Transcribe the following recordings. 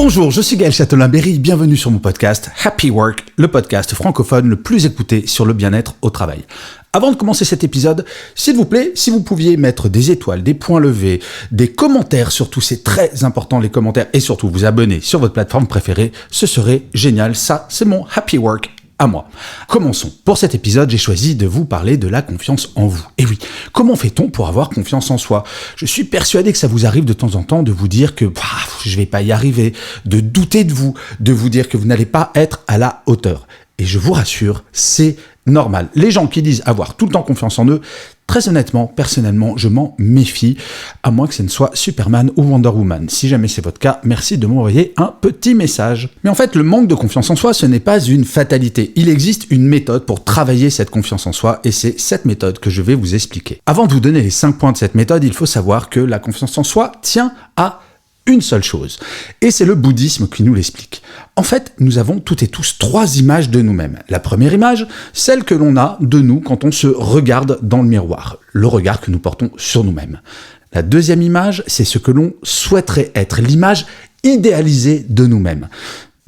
Bonjour, je suis Gaël Châtelain-Berry, bienvenue sur mon podcast Happy Work, le podcast francophone le plus écouté sur le bien-être au travail. Avant de commencer cet épisode, s'il vous plaît, si vous pouviez mettre des étoiles, des points levés, des commentaires, surtout c'est très important les commentaires, et surtout vous abonner sur votre plateforme préférée, ce serait génial, ça c'est mon Happy Work à moi. Commençons. Pour cet épisode, j'ai choisi de vous parler de la confiance en vous. Et oui, comment fait-on pour avoir confiance en soi ? Je suis persuadé que ça vous arrive de temps en temps de vous dire que je vais pas y arriver, de douter de vous dire que vous n'allez pas être à la hauteur. Et je vous rassure, c'est normal. Les gens qui disent avoir tout le temps confiance en eux, très honnêtement, personnellement, je m'en méfie, à moins que ce ne soit Superman ou Wonder Woman. Si jamais c'est votre cas, merci de m'envoyer un petit message. Mais en fait, le manque de confiance en soi, ce n'est pas une fatalité. Il existe une méthode pour travailler cette confiance en soi, et c'est cette méthode que je vais vous expliquer. Avant de vous donner les 5 points de cette méthode, il faut savoir que la confiance en soi tient à une seule chose, et c'est le bouddhisme qui nous l'explique. En fait, nous avons toutes et tous 3 images de nous-mêmes. La première image, celle que l'on a de nous quand on se regarde dans le miroir, le regard que nous portons sur nous-mêmes. La deuxième image, c'est ce que l'on souhaiterait être, l'image idéalisée de nous-mêmes.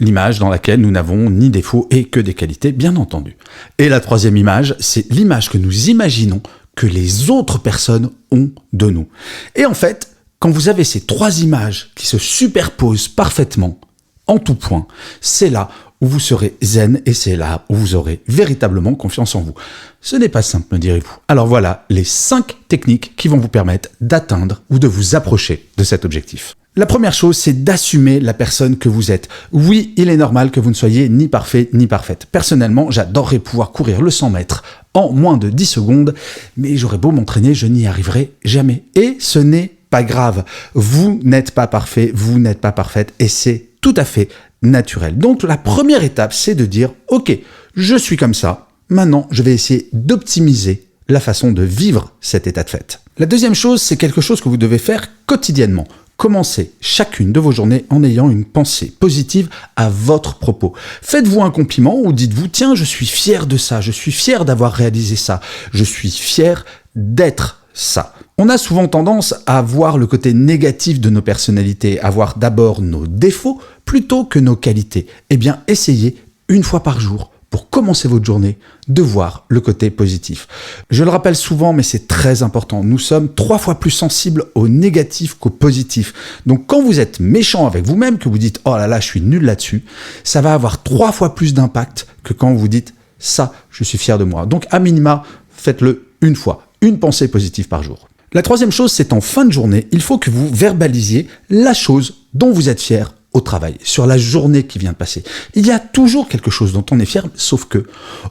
L'image dans laquelle nous n'avons ni défauts et que des qualités, bien entendu. Et la troisième image, c'est l'image que nous imaginons que les autres personnes ont de nous. Et en fait, quand vous avez ces 3 images qui se superposent parfaitement, en tout point, c'est là où vous serez zen et c'est là où vous aurez véritablement confiance en vous. Ce n'est pas simple, me direz-vous. Alors voilà les 5 techniques qui vont vous permettre d'atteindre ou de vous approcher de cet objectif. La première chose, c'est d'assumer la personne que vous êtes. Oui, il est normal que vous ne soyez ni parfait ni parfaite. Personnellement, j'adorerais pouvoir courir le 100 mètres en moins de 10 secondes, mais j'aurais beau m'entraîner, je n'y arriverai jamais. Et ce n'est pas grave, vous n'êtes pas parfait, vous n'êtes pas parfaite et c'est tout à fait naturel. Donc la première étape, c'est de dire « Ok, je suis comme ça, maintenant je vais essayer d'optimiser la façon de vivre cet état de fait. » La deuxième chose, c'est quelque chose que vous devez faire quotidiennement. Commencez chacune de vos journées en ayant une pensée positive à votre propos. Faites-vous un compliment ou dites-vous « Tiens, je suis fier de ça, je suis fier d'avoir réalisé ça, je suis fier d'être ça ». On a souvent tendance à voir le côté négatif de nos personnalités, à voir d'abord nos défauts plutôt que nos qualités. Eh bien, essayez une fois par jour, pour commencer votre journée, de voir le côté positif. Je le rappelle souvent, mais c'est très important, nous sommes 3 fois plus sensibles au négatif qu'au positif. Donc quand vous êtes méchant avec vous-même, que vous dites « Oh là là, je suis nul là-dessus », ça va avoir 3 fois plus d'impact que quand vous dites « Ça, je suis fier de moi ». Donc à minima, faites-le une fois, une pensée positive par jour. La troisième chose, c'est en fin de journée, il faut que vous verbalisiez la chose dont vous êtes fier au travail, sur la journée qui vient de passer. Il y a toujours quelque chose dont on est fier, sauf que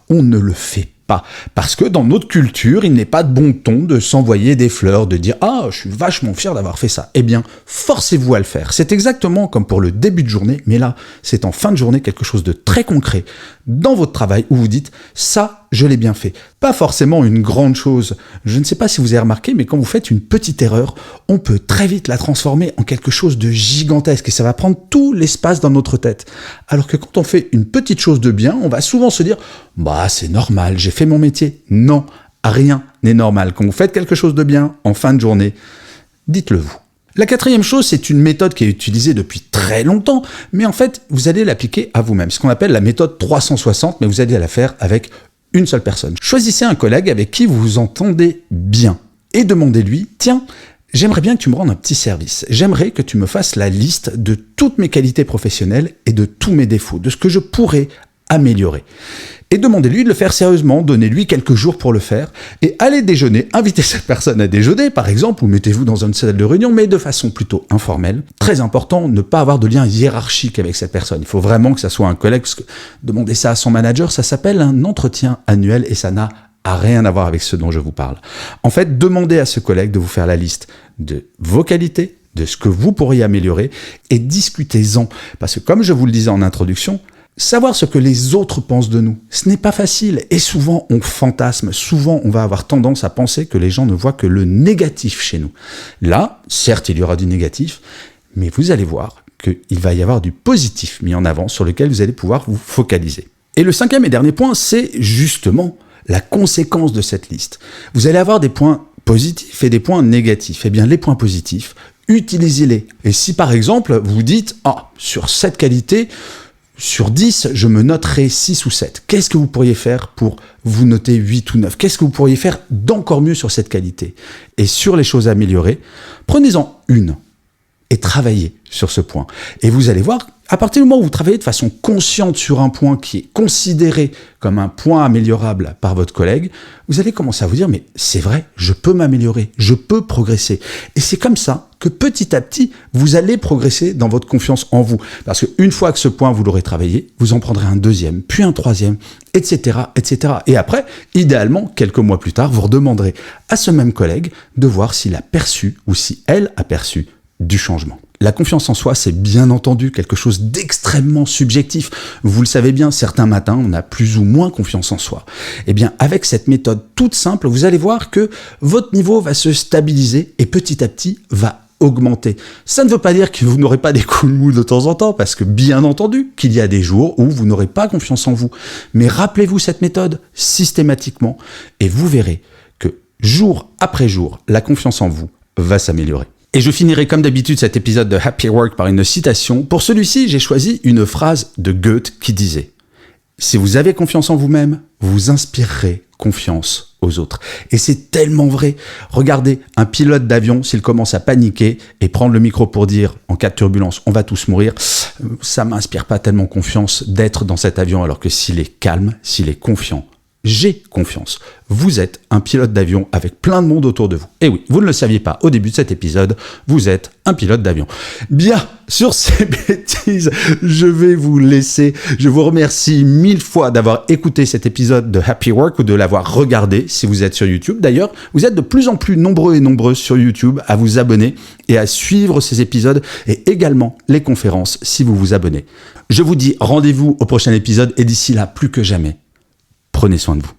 on ne le fait pas. Parce que dans notre culture, il n'est pas de bon ton de s'envoyer des fleurs, de dire « Ah, je suis vachement fier d'avoir fait ça ». Eh bien, forcez-vous à le faire. C'est exactement comme pour le début de journée, mais là, c'est en fin de journée quelque chose de très concret dans votre travail où vous dites « Ça, je l'ai bien fait ». Pas forcément une grande chose. Je ne sais pas si vous avez remarqué, mais quand vous faites une petite erreur, on peut très vite la transformer en quelque chose de gigantesque et ça va prendre tout l'espace dans notre tête. Alors que quand on fait une petite chose de bien, on va souvent se dire « Bah, c'est normal, j'ai fait mon métier ». Non, rien n'est normal. Quand vous faites quelque chose de bien en fin de journée, dites-le vous. La quatrième chose, c'est une méthode qui est utilisée depuis très longtemps, mais en fait, vous allez l'appliquer à vous-même. Ce qu'on appelle la méthode 360, mais vous allez la faire avec une seule personne. Choisissez un collègue avec qui vous vous entendez bien et demandez-lui « Tiens, j'aimerais bien que tu me rendes un petit service. J'aimerais que tu me fasses la liste de toutes mes qualités professionnelles et de tous mes défauts, de ce que je pourrais améliorer. » Et demandez-lui de le faire sérieusement, donnez-lui quelques jours pour le faire, et allez déjeuner, invitez cette personne à déjeuner, par exemple, ou mettez-vous dans une salle de réunion, mais de façon plutôt informelle. Très important, ne pas avoir de lien hiérarchique avec cette personne. Il faut vraiment que ça soit un collègue, parce que demander ça à son manager, ça s'appelle un entretien annuel, et ça n'a rien à voir avec ce dont je vous parle. En fait, demandez à ce collègue de vous faire la liste de vos qualités, de ce que vous pourriez améliorer, et discutez-en. Parce que comme je vous le disais en introduction, savoir ce que les autres pensent de nous, ce n'est pas facile et souvent on fantasme, souvent on va avoir tendance à penser que les gens ne voient que le négatif chez nous. Là, certes il y aura du négatif, mais vous allez voir qu'il va y avoir du positif mis en avant sur lequel vous allez pouvoir vous focaliser. Et le 5e et dernier point, c'est justement la conséquence de cette liste. Vous allez avoir des points positifs et des points négatifs. Eh bien, les points positifs, utilisez-les. Et si par exemple, vous dites, sur cette qualité, sur 10, je me noterai 6 ou 7. Qu'est-ce que vous pourriez faire pour vous noter 8 ou 9 ? Qu'est-ce que vous pourriez faire d'encore mieux sur cette qualité ? Et sur les choses à améliorer, prenez-en une et travaillez sur ce point. Et vous allez voir, à partir du moment où vous travaillez de façon consciente sur un point qui est considéré comme un point améliorable par votre collègue, vous allez commencer à vous dire, mais c'est vrai, je peux m'améliorer, je peux progresser. Et c'est comme ça que petit à petit, vous allez progresser dans votre confiance en vous. Parce qu'une fois que ce point, vous l'aurez travaillé, vous en prendrez un deuxième, puis un troisième, etc., etc. Et après, idéalement, quelques mois plus tard, vous redemanderez à ce même collègue de voir s'il a perçu ou si elle a perçu du changement. La confiance en soi, c'est bien entendu quelque chose d'extrêmement subjectif. Vous le savez bien, certains matins, on a plus ou moins confiance en soi. Eh bien, avec cette méthode toute simple, vous allez voir que votre niveau va se stabiliser et petit à petit va augmenter. Ça ne veut pas dire que vous n'aurez pas des coups de mou de temps en temps, parce que bien entendu qu'il y a des jours où vous n'aurez pas confiance en vous. Mais rappelez-vous cette méthode systématiquement et vous verrez que jour après jour, la confiance en vous va s'améliorer. Et je finirai comme d'habitude cet épisode de Happy Work par une citation. Pour celui-ci, j'ai choisi une phrase de Goethe qui disait « Si vous avez confiance en vous-même, vous inspirerez confiance aux autres. » Et c'est tellement vrai. Regardez, un pilote d'avion, s'il commence à paniquer et prendre le micro pour dire « En cas de turbulence, on va tous mourir », ça m'inspire pas tellement confiance d'être dans cet avion, alors que s'il est calme, s'il est confiant, j'ai confiance. Vous êtes un pilote d'avion avec plein de monde autour de vous. Et oui, vous ne le saviez pas au début de cet épisode, vous êtes un pilote d'avion. Bien, sur ces bêtises, je vais vous laisser. Je vous remercie 1000 fois d'avoir écouté cet épisode de Happy Work ou de l'avoir regardé si vous êtes sur YouTube. D'ailleurs, vous êtes de plus en plus nombreux et nombreuses sur YouTube à vous abonner et à suivre ces épisodes et également les conférences si vous vous abonnez. Je vous dis rendez-vous au prochain épisode et d'ici là, plus que jamais, prenez soin de vous.